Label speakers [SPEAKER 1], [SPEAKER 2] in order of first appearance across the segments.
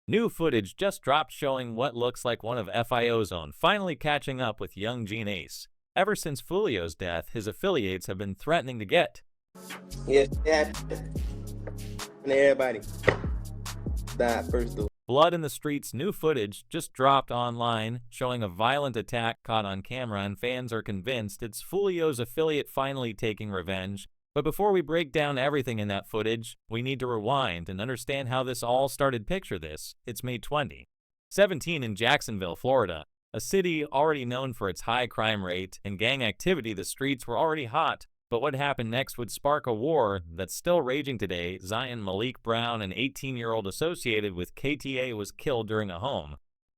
[SPEAKER 1] New footage just dropped showing what looks like one of FIO's own finally catching up with Yungeen Ace. Ever since Foolio's death, his affiliates have been threatening to get
[SPEAKER 2] Yes, yeah. And everybody died first though.
[SPEAKER 1] blood in the streets. New footage just dropped online showing a violent attack caught on camera, and fans are convinced it's Foolio's affiliate finally taking revenge. But before we break down everything in that footage, we need to rewind and understand how this all started. Picture this. It's May 2017 in Jacksonville, Florida, a city already known for its high crime rate and gang activity. The streets were already hot, but what happened next would spark a war that's still raging today. Zion Malik Brown, an 18-year-old associated with KTA, was killed during a home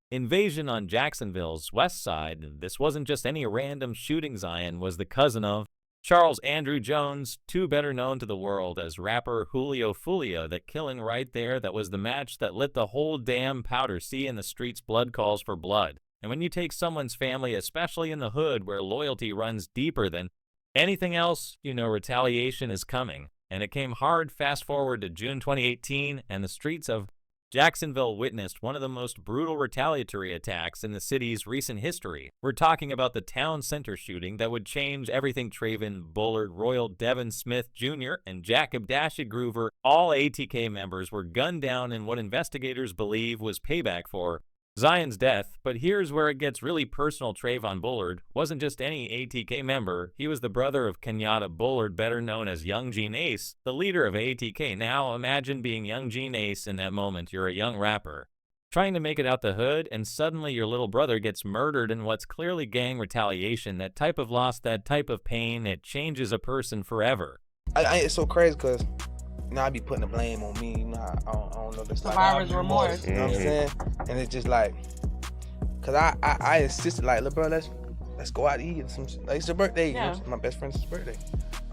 [SPEAKER 1] invasion on Jacksonville's west side. This wasn't just any random shooting. Zion was the cousin of Charles Andrew Jones, too better known to the world as rapper Julio Foolio. That killing right there, that was the match that lit the whole damn powder. See, in the streets, blood calls for blood. And when you take someone's family, especially in the hood where loyalty runs deeper than anything else, you know retaliation is coming. And it came hard. Fast forward to June 2018, and the streets of Jacksonville witnessed one of the most brutal retaliatory attacks in the city's recent history. We're talking about the town center shooting that would change everything. Trayvon Bullard, Royal Devin Smith Jr., and Jacob Dasha Groover, all ATK members, were gunned down in what investigators believe was payback for Zion's death. But here's where it gets really personal. Trayvon Bullard wasn't just any ATK member. He was the brother of Kenyatta Bullard, better known as Yungeen Ace, the leader of ATK. Now imagine being Yungeen Ace in that moment. You're a young rapper trying to make it out the hood, and suddenly your little brother gets murdered in what's clearly gang retaliation. That type of loss, that type of pain, it changes a person forever.
[SPEAKER 3] It's so crazy because I be putting the blame on me. I don't know. This
[SPEAKER 4] survivor's remorse.
[SPEAKER 3] You know what I'm saying? And it's just like, cause I insisted, like, look, bro, let's go out to eat. Like, it's your birthday.
[SPEAKER 4] Yeah.
[SPEAKER 3] You know, my best friend's birthday.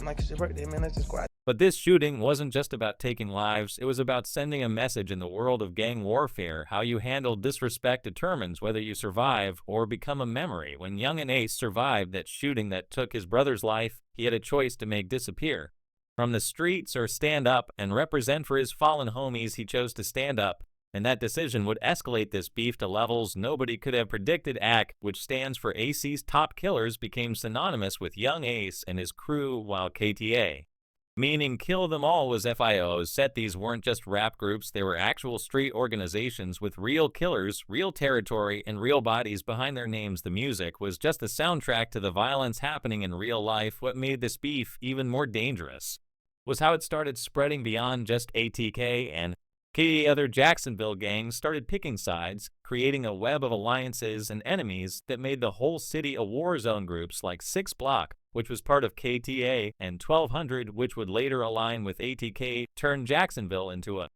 [SPEAKER 3] I'm like, it's your birthday, man. Let's just go out.
[SPEAKER 1] But this shooting wasn't just about taking lives. It was about sending a message in the world of gang warfare. How you handle disrespect determines whether you survive or become a memory. When Yungeen Ace survived that shooting that took his brother's life, he had a choice to make disappear from the streets or stand up and represent for his fallen homies. He chose to stand up, and that decision would escalate this beef to levels nobody could have predicted. AC, which stands for AC's Top Killers, became synonymous with Young Ace and his crew, while KTA, meaning Kill Them All, was FIO's set. These weren't just rap groups, they were actual street organizations with real killers, real territory, and real bodies behind their names. The music was just the soundtrack to the violence happening in real life. What made this beef even more dangerous was how it started spreading beyond just ATK and KTA. Other Jacksonville gangs started picking sides, creating a web of alliances and enemies that made the whole city a war zone. Groups like 6 Block, which was part of KTA, and 1200, which would later align with ATK, turned Jacksonville into a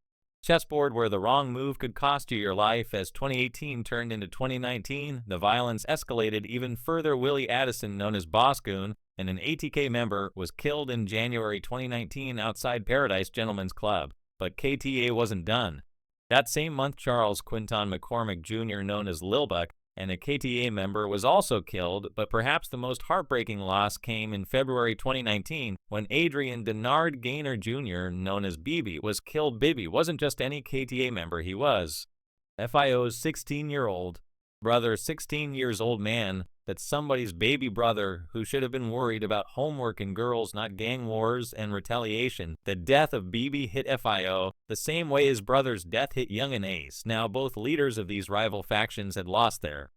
[SPEAKER 1] chessboard where the wrong move could cost you your life. As 2018 turned into 2019, the violence escalated even further. Willie Addison, known as Boss Goon, and an ATK member, was killed in January 2019 outside Paradise Gentlemen's Club. But KTA wasn't done. That same month, Charles Quinton McCormick Jr., known as Lil Buck, and a KTA member, was also killed. But perhaps the most heartbreaking loss came in February 2019 when Adrian Denard Gaynor Jr., known as Bibi, was killed. Bibi wasn't just any KTA member. He was FIO's 16-year-old brother, 16 years old man. That's somebody's baby brother who should have been worried about homework and girls, not gang wars and retaliation. The death of Bibi hit FIO the same way his brother's death hit Yungeen Ace. Now both leaders of these rival factions had lost their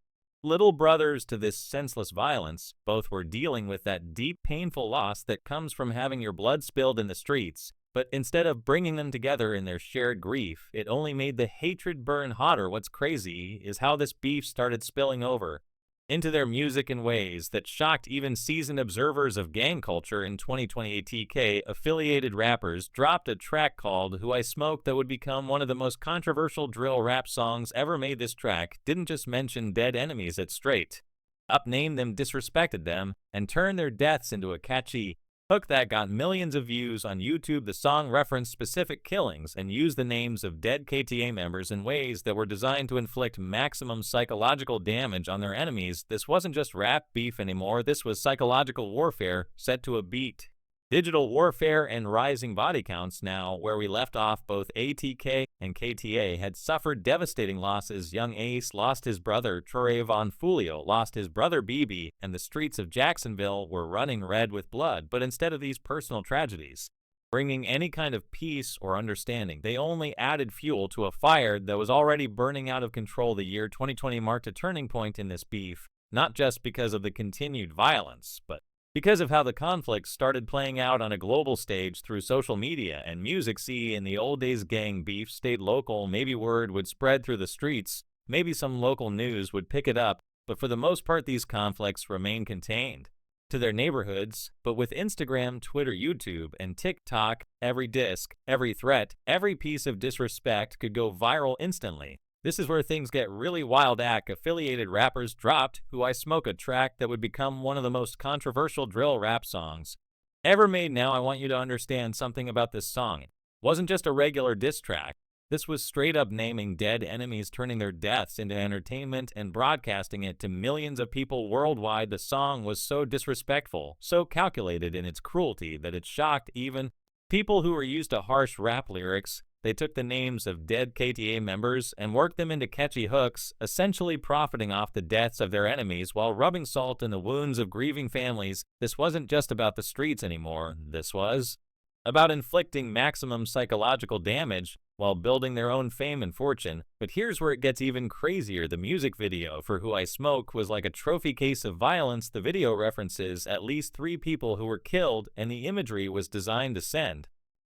[SPEAKER 1] little brothers to this senseless violence. Both were dealing with that deep, painful loss that comes from having your blood spilled in the streets. But instead of bringing them together in their shared grief, it only made the hatred burn hotter. What's crazy is how this beef started spilling over into their music in ways that shocked even seasoned observers of gang culture. In 2020, ATK-affiliated rappers dropped a track called Who I Smoke that would become one of the most controversial drill rap songs ever made. This track didn't just mention dead enemies, it straight up named them, disrespected them, and turned their deaths into a catchy hook that got millions of views on YouTube. The song referenced specific killings and used the names of dead KTA members in ways that were designed to inflict maximum psychological damage on their enemies. This wasn't just rap beef anymore, this was psychological warfare set to a beat. Digital warfare and rising body counts. Now, where we left off, both ATK and KTA had suffered devastating losses. Young Ace lost his brother Trayvon, Foolio lost his brother BB, and the streets of Jacksonville were running red with blood. But instead of these personal tragedies bringing any kind of peace or understanding, they only added fuel to a fire that was already burning out of control. The year 2020 marked a turning point in this beef, not just because of the continued violence, but because of how the conflict started playing out on a global stage through social media and music. See, in the old days, gang beef stayed local. Maybe word would spread through the streets, maybe some local news would pick it up, but for the most part these conflicts remain contained to their neighborhoods. But with Instagram, Twitter, YouTube, and TikTok, every diss, every threat, every piece of disrespect could go viral instantly. This is where things get really wild. Affiliated rappers dropped Who I Smoke, a track that would become one of the most controversial drill rap songs ever made. Now I want you to understand something about this song. It wasn't just a regular diss track. This was straight up naming dead enemies, turning their deaths into entertainment and broadcasting it to millions of people worldwide. The song was so disrespectful, so calculated in its cruelty that it shocked even people who were used to harsh rap lyrics. They took the names of dead KTA members and worked them into catchy hooks, essentially profiting off the deaths of their enemies while rubbing salt in the wounds of grieving families. This wasn't just about the streets anymore. This was about inflicting maximum psychological damage while building their own fame and fortune. But here's where it gets even crazier. The music video for Who I Smoke was like a trophy case of violence. The video references at least 3 people who were killed, and the imagery was designed to send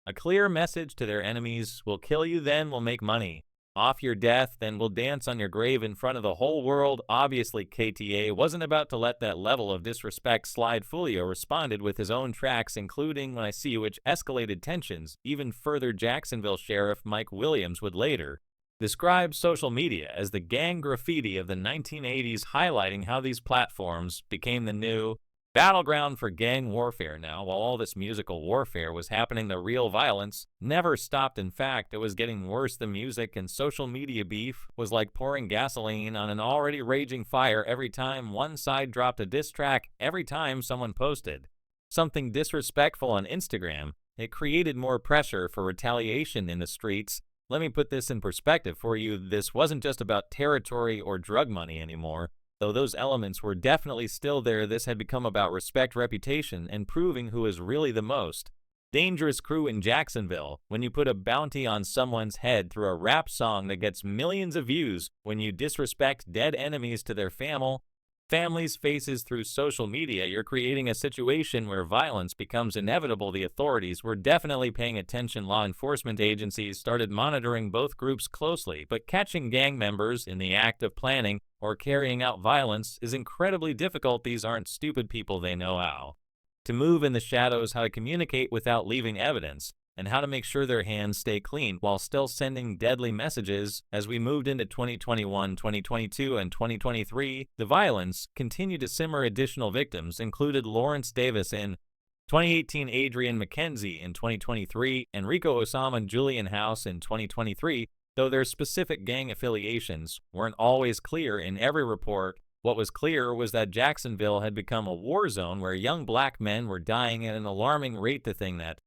[SPEAKER 1] a clear message to their enemies: we'll kill you, then we'll make money off your death, then we'll dance on your grave in front of the whole world. Obviously, KTA wasn't about to let that level of disrespect slide. Foolio responded with his own tracks, including When I See You, which escalated tensions even further. Jacksonville Sheriff Mike Williams would later describe social media as the gang graffiti of the 1980s, highlighting how these platforms became the new battleground for gang warfare. Now, while all this musical warfare was happening, the real violence never stopped. In fact, it was getting worse. The music and social media beef was like pouring gasoline on an already raging fire. Every time one side dropped a diss track, every time someone posted something disrespectful on Instagram, it created more pressure for retaliation in the streets. Let me put this in perspective for you. This wasn't just about territory or drug money anymore. Though those elements were definitely still there, this had become about respect, reputation, and proving who is really the most dangerous crew in Jacksonville. When you put a bounty on someone's head through a rap song that gets millions of views, when you disrespect dead enemies to their families' faces through social media, you're creating a situation where violence becomes inevitable. The authorities were definitely paying attention. Law enforcement agencies started monitoring both groups closely, but catching gang members in the act of planning or carrying out violence is incredibly difficult. These aren't stupid people. They know how to move in the shadows, how to communicate without leaving evidence, and how to make sure their hands stay clean while still sending deadly messages. As we moved into 2021, 2022, and 2023, the violence continued to simmer. Additional victims included Lawrence Davis in 2018, Adrian McKenzie in 2023, Enrico Osama and Julian House in 2023. Though their specific gang affiliations weren't always clear in every report, what was clear was that Jacksonville had become a war zone where young black men were dying at an alarming rate. The thing that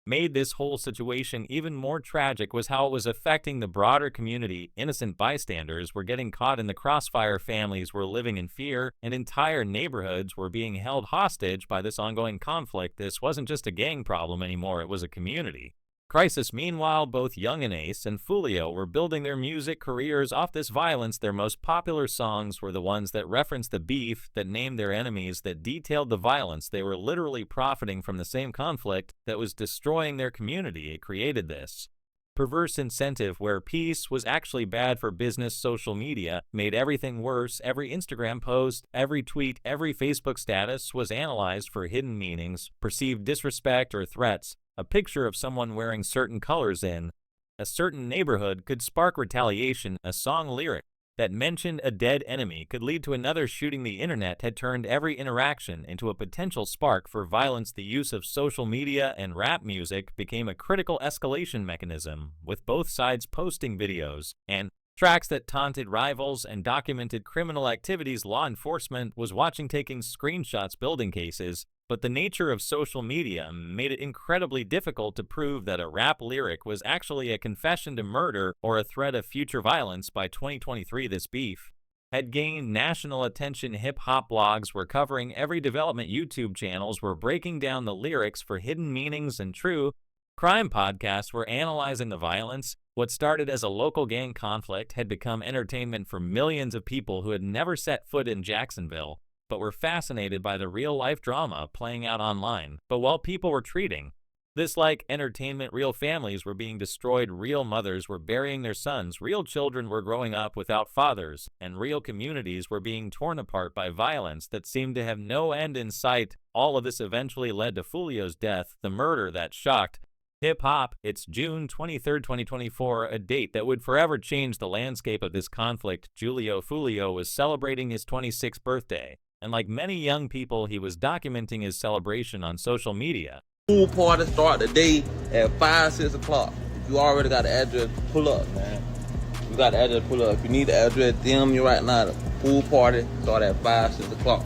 [SPEAKER 1] made this whole situation even more tragic was how it was affecting the broader community. Innocent bystanders were getting caught in the crossfire, families were living in fear, and entire neighborhoods were being held hostage by this ongoing conflict. This wasn't just a gang problem anymore, it was a community crisis. Meanwhile, both Yungeen Ace and Foolio were building their music careers off this violence. Their most popular songs were the ones that referenced the beef, that named their enemies, that detailed the violence. They were literally profiting from the same conflict that was destroying their community. It created this perverse incentive where peace was actually bad for business. Social media made everything worse. Every Instagram post, every tweet, every Facebook status was analyzed for hidden meanings, perceived disrespect, or threats. A picture of someone wearing certain colors in a certain neighborhood could spark retaliation. A song lyric that mentioned a dead enemy could lead to another shooting. The internet had turned every interaction into a potential spark for violence. The use of social media and rap music became a critical escalation mechanism, with both sides posting videos and tracks that taunted rivals and documented criminal activities. Law enforcement was watching, taking screenshots, building cases, But the nature of social media made it incredibly difficult to prove that a rap lyric was actually a confession to murder or a threat of future violence. By 2023, this beef had gained national attention. Hip-hop blogs were covering every development, YouTube channels were breaking down the lyrics for hidden meanings, and true crime podcasts were analyzing the violence. What started as a local gang conflict had become entertainment for millions of people who had never set foot in Jacksonville, but were fascinated by the real-life drama playing out online. But while people were treating this like entertainment, real families were being destroyed, real mothers were burying their sons, real children were growing up without fathers, and real communities were being torn apart by violence that seemed to have no end in sight. All of this eventually led to Foolio's death, the murder that shocked hip-hop. It's June 23, 2024, a date that would forever change the landscape of this conflict. Julio Foolio was celebrating his 26th birthday, and like many young people, he was documenting his celebration on social media.
[SPEAKER 4] Pool party start the day at 5, 6 o'clock. If you already got the address, pull up, man. You got the address, pull up. If you need the address, DM me right now. The pool party start at 5, 6 o'clock.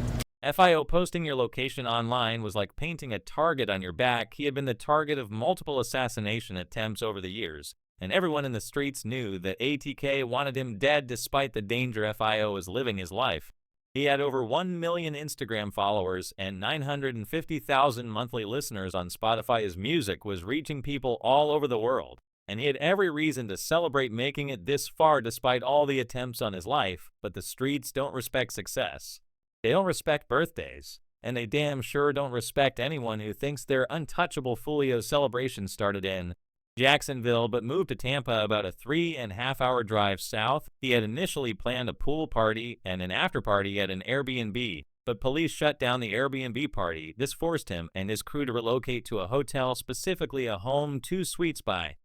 [SPEAKER 1] FIO posting your location online was like painting a target on your back. He had been the target of multiple assassination attempts over the years, and everyone in the streets knew that ATK wanted him dead despite the danger FIO was living his life. He had over 1 million Instagram followers and 950,000 monthly listeners on Spotify. His music was reaching people all over the world, and he had every reason to celebrate making it this far despite all the attempts on his life. But the streets don't respect success. They don't respect birthdays, and they damn sure don't respect anyone who thinks they're untouchable. Foolio's celebration started in Jacksonville but moved to Tampa, about a 3.5-hour drive south. He had initially planned a pool party and an after-party at an Airbnb, but police shut down the Airbnb party. This forced him and his crew to relocate to a hotel, specifically a home 2 suites by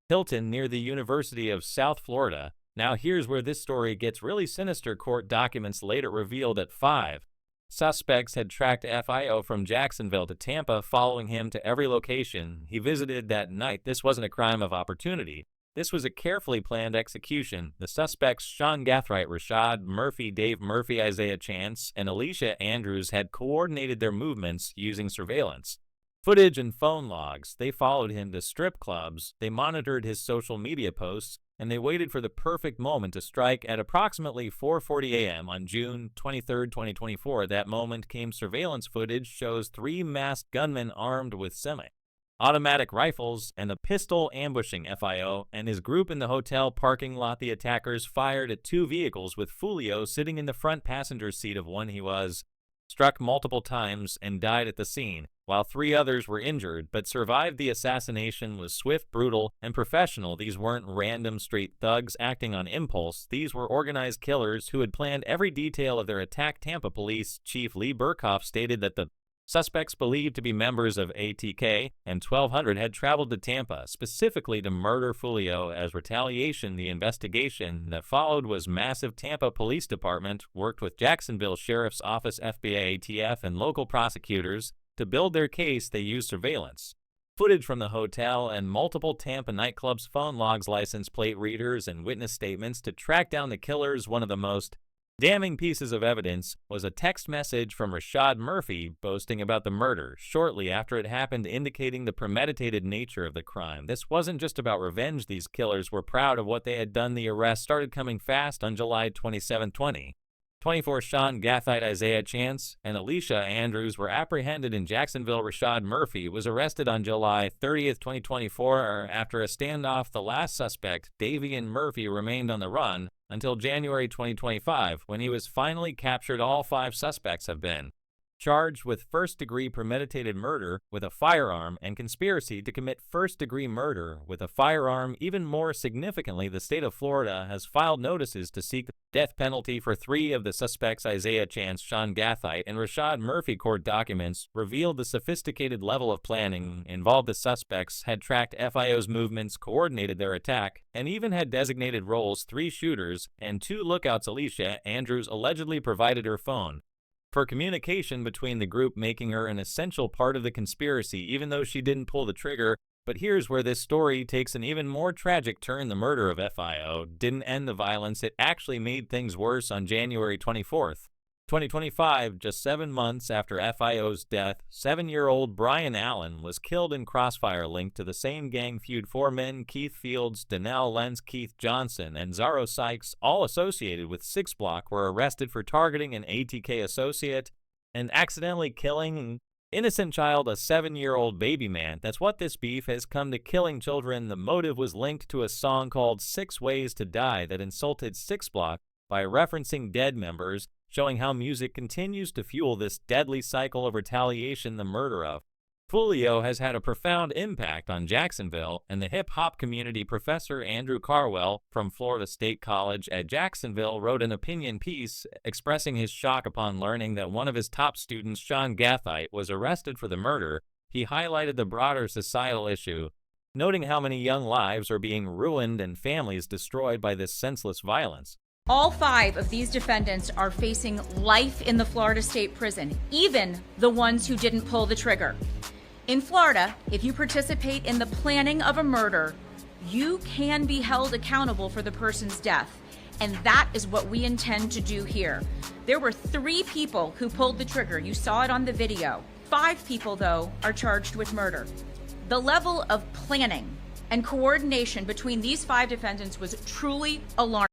[SPEAKER 1] Hilton near the University of South Florida. Now here's where this story gets really sinister. Court documents later revealed that 5 suspects had tracked FIO from Jacksonville to Tampa, following him to every location he visited that night. This wasn't a crime of opportunity. This was a carefully planned execution. The suspects, Sean Gathright, Rashad Murphy, Dave Murphy, Isaiah Chance, and Alicia Andrews, had coordinated their movements using surveillance footage and phone logs. They followed him to strip clubs, they monitored his social media posts, and they waited for the perfect moment to strike. At approximately 4:40 a.m. on June 23, 2024, that moment came. Surveillance footage shows 3 masked gunmen armed with semi-automatic rifles and a pistol ambushing FIO and his group in the hotel parking lot. The attackers fired at 2 vehicles with Foolio sitting in the front passenger seat of one. He was struck multiple times and died at the scene, while 3 others were injured but survived. The assassination was swift, brutal, and professional. These weren't random street thugs acting on impulse. These were organized killers who had planned every detail of their attack. Tampa Police Chief Lee Burkhoff stated that the suspects, believed to be members of ATK and 1200, had traveled to Tampa specifically to murder Foolio as retaliation. The investigation that followed was massive. Tampa Police Department worked with Jacksonville Sheriff's Office, FBI, ATF, and local prosecutors to build their case. They used surveillance footage from the hotel and multiple Tampa nightclubs, phone logs, license plate readers, and witness statements to track down the killers. One of the most damning pieces of evidence was a text message from Rashad Murphy boasting about the murder shortly after it happened, indicating the premeditated nature of the crime. This wasn't just about revenge. These killers were proud of what they had done. The arrests started coming fast. On July 27, 2024, Sean Gathite, Isaiah Chance, and Alicia Andrews were apprehended in Jacksonville. Rashad Murphy was arrested on July 30th, 2024. After a standoff, the last suspect, Davian Murphy, remained on the run until January 2025, when he was finally captured. All 5 suspects have been charged with first-degree premeditated murder with a firearm and conspiracy to commit first-degree murder with a firearm. Even more significantly, the state of Florida has filed notices to seek the death penalty for 3 of the suspects, Isaiah Chance, Sean Gathite, and Rashad Murphy. Court documents revealed the sophisticated level of planning involved. The suspects had tracked FIO's movements, coordinated their attack, and even had designated roles: 3 shooters and 2 lookouts. Alicia Andrews allegedly provided her phone for communication between the group, making her an essential part of the conspiracy, even though she didn't pull the trigger. But here's where this story takes an even more tragic turn. The murder of FIO didn't end the violence, it actually made things worse. On January 24th, 2025, just 7 months after FIO's death, 7-year-old Brian Allen was killed in crossfire linked to the same gang feud. 4 men, Keith Fields, Donnell Lenz, Keith Johnson, and Zaro Sykes, all associated with 6 Block, were arrested for targeting an ATK associate and accidentally killing an innocent child, a 7-year-old baby man. That's what this beef has come to, killing children. The motive was linked to a song called 6 Ways to Die that insulted 6 Block by referencing dead members, showing how music continues to fuel this deadly cycle of retaliation. The murder of Foolio has had a profound impact on Jacksonville and the hip-hop community. Professor Andrew Carwell from Florida State College at Jacksonville wrote an opinion piece expressing his shock upon learning that one of his top students, Sean Gathite, was arrested for the murder. He highlighted the broader societal issue, noting how many young lives are being ruined and families destroyed by this senseless violence.
[SPEAKER 5] All 5 of these defendants are facing life in the Florida State Prison, even the ones who didn't pull the trigger. In Florida, if you participate in the planning of a murder, you can be held accountable for the person's death. And that is what we intend to do here. There were 3 people who pulled the trigger. You saw it on the video. 5 people, though, are charged with murder. The level of planning and coordination between these 5 defendants was truly alarming.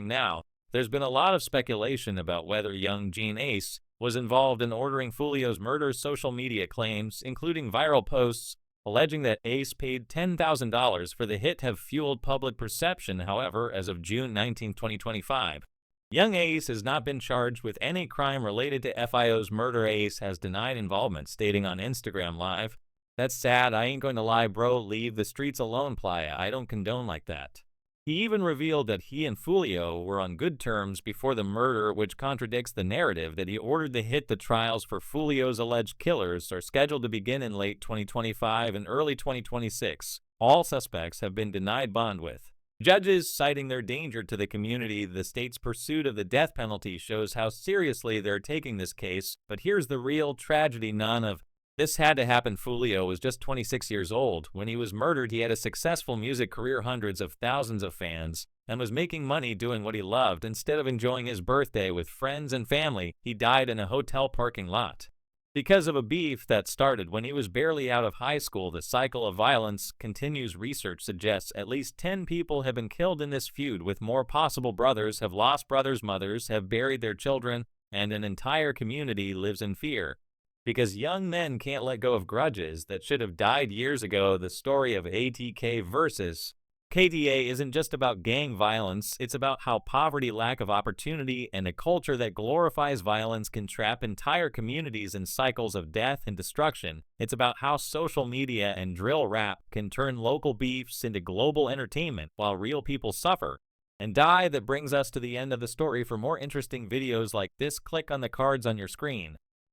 [SPEAKER 1] Now, there's been a lot of speculation about whether Yungeen Ace was involved in ordering Foolio's murder. Social media claims, including viral posts alleging that Ace paid $10,000 for the hit, have fueled public perception. However, as of June 19, 2025, young Ace has not been charged with any crime related to FIO's murder. Ace has denied involvement, stating on Instagram Live, "That's sad. I ain't going to lie, bro. Leave the streets alone, playa. I don't condone like that." He even revealed that he and Foolio were on good terms before the murder, which contradicts the narrative that he ordered the hit. The trials for Foolio's alleged killers are scheduled to begin in late 2025 and early 2026. All suspects have been denied bond with judges, citing their danger to the community. The state's pursuit of the death penalty shows how seriously they're taking this case. But here's the real tragedy: none of this had to happen. Foolio was just 26 years old. When he was murdered, he had a successful music career, hundreds of thousands of fans, and was making money doing what he loved. Instead of enjoying his birthday with friends and family, he died in a hotel parking lot because of a beef that started when he was barely out of high school. The cycle of violence continues. Research suggests at least 10 people have been killed in this feud, with more possible. Brothers have lost brothers, mothers have buried their children, and an entire community lives in fear because young men can't let go of grudges that should have died years ago. The story of ATK versus KTA isn't just about gang violence. It's about how poverty, lack of opportunity, and a culture that glorifies violence can trap entire communities in cycles of death and destruction. It's about how social media and drill rap can turn local beefs into global entertainment while real people suffer and die. That brings us to the end of the story. For more interesting videos like this, click on the cards on your screen.